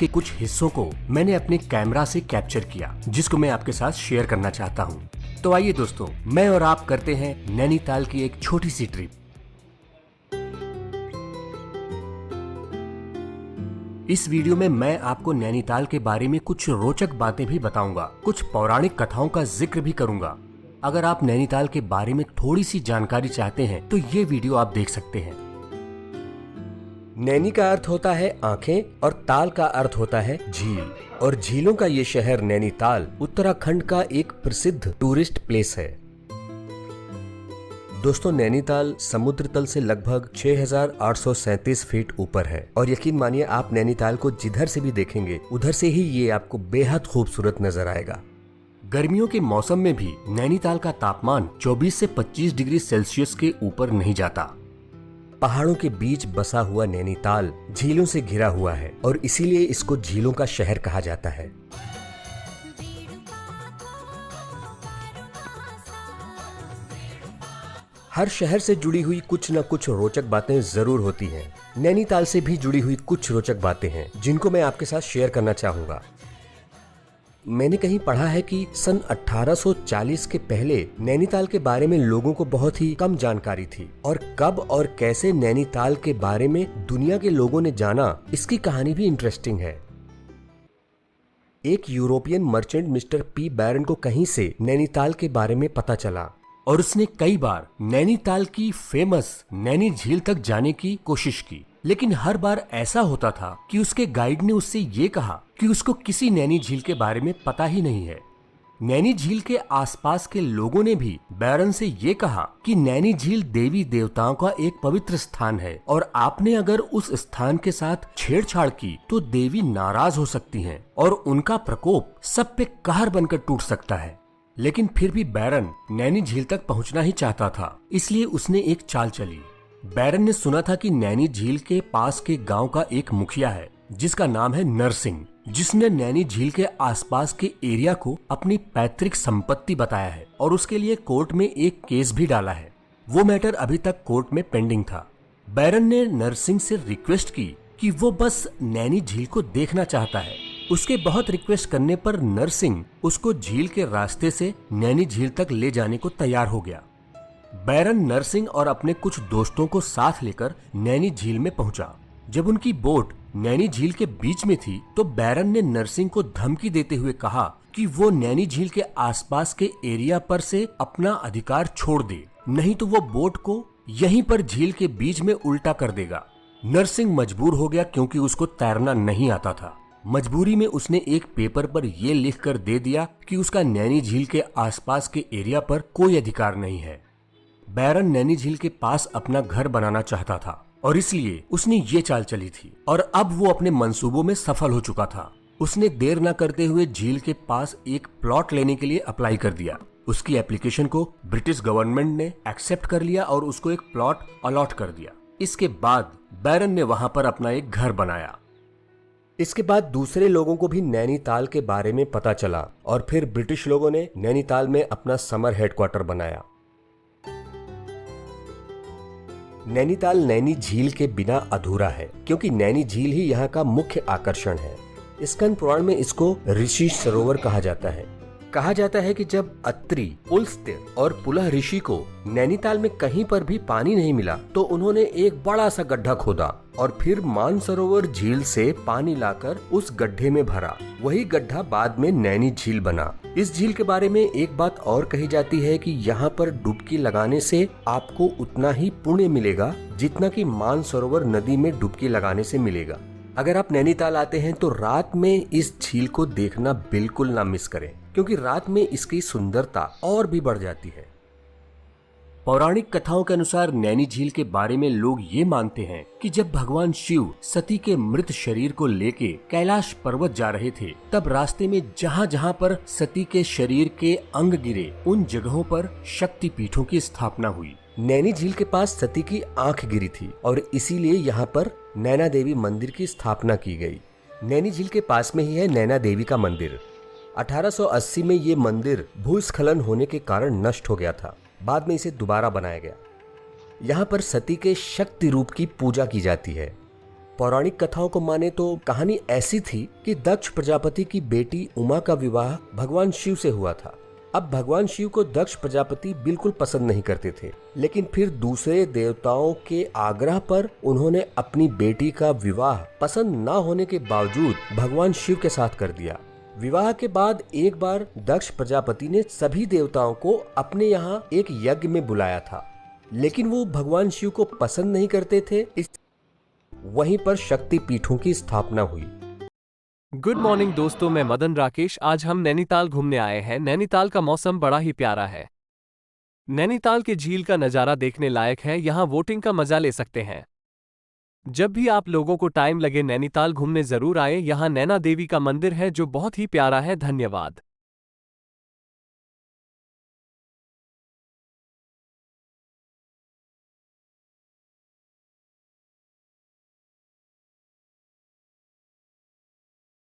के कुछ हिस्सों को मैंने अपने कैमरा से कैप्चर किया, जिसको मैं आपके साथ शेयर करना चाहता हूँ। तो आइए दोस्तों, मैं और आप करते हैं नैनीताल की एक छोटी सी ट्रिप। इस वीडियो में मैं आपको नैनीताल के बारे में कुछ रोचक बातें भी बताऊंगा, कुछ पौराणिक कथाओं का जिक्र भी करूंगा। अगर आप नैनीताल के बारे में थोड़ी सी जानकारी चाहते हैं तो ये वीडियो आप देख सकते हैं। नैनी का अर्थ होता है आंखें और ताल का अर्थ होता है झील, और झीलों का ये शहर नैनीताल उत्तराखंड का एक प्रसिद्ध टूरिस्ट प्लेस है। दोस्तों, नैनीताल समुद्र तल से लगभग 6,837 फीट ऊपर है, और यकीन मानिए आप नैनीताल को जिधर से भी देखेंगे उधर से ही ये आपको बेहद खूबसूरत नजर आएगा। गर्मियों के मौसम में भी नैनीताल का तापमान 24 से 25 डिग्री सेल्सियस के ऊपर नहीं जाता। पहाड़ों के बीच बसा हुआ नैनीताल झीलों से घिरा हुआ है, और इसीलिए इसको झीलों का शहर कहा जाता है। हर शहर से जुड़ी हुई कुछ न कुछ रोचक बातें जरूर होती हैं। नैनीताल से भी जुड़ी हुई कुछ रोचक बातें हैं जिनको मैं आपके साथ शेयर करना चाहूंगा। मैंने कहीं पढ़ा है कि सन 1840 के पहले नैनीताल के बारे में लोगों को बहुत ही कम जानकारी थी, और कब और कैसे नैनीताल के बारे में दुनिया के लोगों ने जाना, इसकी कहानी भी इंटरेस्टिंग है। एक यूरोपियन मर्चेंट मिस्टर पी बैरन को कहीं से नैनीताल के बारे में पता चला, और उसने कई बार नैनीताल की फेमस नैनी झील तक जाने की कोशिश की, लेकिन हर बार ऐसा होता था कि उसके गाइड ने उससे ये कहा कि उसको किसी नैनी झील के बारे में पता ही नहीं है। नैनी झील के आसपास के लोगों ने भी बैरन से ये कहा कि नैनी झील देवी देवताओं का एक पवित्र स्थान है, और आपने अगर उस स्थान के साथ छेड़छाड़ की तो देवी नाराज हो सकती हैं, और उनका प्रकोप सब पे कहर बनकर टूट सकता है। लेकिन फिर भी बैरन नैनी झील तक पहुंचना ही चाहता था, इसलिए उसने एक चाल चली। बैरन ने सुना था कि नैनी झील के पास के गांव का एक मुखिया है जिसका नाम है नरसिंह, जिसने नैनी झील के आसपास के एरिया को अपनी पैतृक संपत्ति बताया है, और उसके लिए कोर्ट में एक केस भी डाला है। वो मैटर अभी तक कोर्ट में पेंडिंग था। बैरन ने नरसिंह से रिक्वेस्ट की कि वो बस नैनी झील को देखना चाहता है। उसके बहुत रिक्वेस्ट करने पर नरसिंह उसको झील के रास्ते से नैनी झील तक ले जाने को तैयार हो गया। बैरन नरसिंह और अपने कुछ दोस्तों को साथ लेकर नैनी झील में पहुंचा। जब उनकी बोट नैनी झील के बीच में थी तो बैरन ने नरसिंह को धमकी देते हुए कहा कि वो नैनी झील के आसपास के एरिया पर से अपना अधिकार छोड़ दे, नहीं तो वो बोट को यहीं पर झील के बीच में उल्टा कर देगा। नरसिंह मजबूर हो गया क्योंकि उसको तैरना नहीं आता था। मजबूरी में उसने एक पेपर पर ये लिखकर दे दिया कि उसका नैनी झील के आसपास के एरिया पर कोई अधिकार नहीं है। बैरन नैनी झील के पास अपना घर बनाना चाहता था, और इसलिए उसने ये चाल चली थी, और अब वो अपने मंसूबों में सफल हो चुका था। उसने देर न करते हुए झील के पास एक प्लॉट लेने के लिए अप्लाई कर दिया। उसकी एप्लीकेशन को ब्रिटिश गवर्नमेंट ने एक्सेप्ट कर लिया और उसको एक प्लॉट अलॉट कर दिया। इसके बाद बैरन ने वहां पर अपना एक घर बनाया। इसके बाद दूसरे लोगों को भी नैनीताल के बारे में पता चला, और फिर ब्रिटिश लोगों ने नैनीताल में अपना समर हेडक्वार्टर बनाया। नैनीताल नैनी झील के बिना अधूरा है, क्योंकि नैनी झील ही यहाँ का मुख्य आकर्षण है। स्कंद पुराण में इसको ऋषि सरोवर कहा जाता है। कहा जाता है कि जब अत्रि, पुलस्त्य और पुलह ऋषि को नैनीताल में कहीं पर भी पानी नहीं मिला तो उन्होंने एक बड़ा सा गड्ढा खोदा और फिर मानसरोवर झील से पानी लाकर उस गड्ढे में भरा। वही गड्ढा बाद में नैनी झील बना। इस झील के बारे में एक बात और कही जाती है कि यहाँ पर डुबकी लगाने से आपको उतना ही पुण्य मिलेगा जितना कि मानसरोवर नदी में डुबकी लगाने से मिलेगा। अगर आप नैनीताल आते हैं तो रात में इस झील को देखना बिल्कुल ना मिस करें, क्योंकि रात में इसकी सुंदरता और भी बढ़ जाती है। पौराणिक कथाओं के अनुसार नैनी झील के बारे में लोग ये मानते हैं कि जब भगवान शिव सती के मृत शरीर को लेके कैलाश पर्वत जा रहे थे, तब रास्ते में जहाँ जहाँ पर सती के शरीर के अंग गिरे उन जगहों पर शक्ति पीठों की स्थापना हुई। नैनी झील के पास सती की आंख गिरी थी और इसीलिए यहाँ पर नैना देवी मंदिर की स्थापना की गई। नैनी झील के पास में ही है नैना देवी का मंदिर। 1880 में ये मंदिर भूस्खलन होने के कारण नष्ट हो गया था। बाद में इसे दोबारा बनाया गया। यहाँ पर सती के शक्ति रूप की पूजा की जाती है। पौराणिक कथाओं को माने तो कहानी ऐसी थी कि दक्ष प्रजापति की बेटी उमा का विवाह भगवान शिव से हुआ था। अब भगवान शिव को दक्ष प्रजापति बिल्कुल पसंद नहीं करते थे, लेकिन फिर दूसरे देवताओं के आग्रह पर उन्होंने अपनी बेटी का विवाह पसंद न होने के बावजूद भगवान शिव के साथ कर दिया। विवाह के बाद एक बार दक्ष प्रजापति ने सभी देवताओं को अपने यहाँ एक यज्ञ में बुलाया था, लेकिन वो भगवान शिव को पसंद नहीं करते थे। वहीं पर शक्ति पीठों की स्थापना हुई। गुड मॉर्निंग दोस्तों, मैं मदन राकेश। आज हम नैनीताल घूमने आए हैं। नैनीताल का मौसम बड़ा ही प्यारा है। नैनीताल के झील का नज़ारा देखने लायक है। यहाँ वोटिंग का मजा ले सकते हैं। जब भी आप लोगों को टाइम लगे नैनीताल घूमने जरूर आए। यहाँ नैना देवी का मंदिर है जो बहुत ही प्यारा है। धन्यवाद।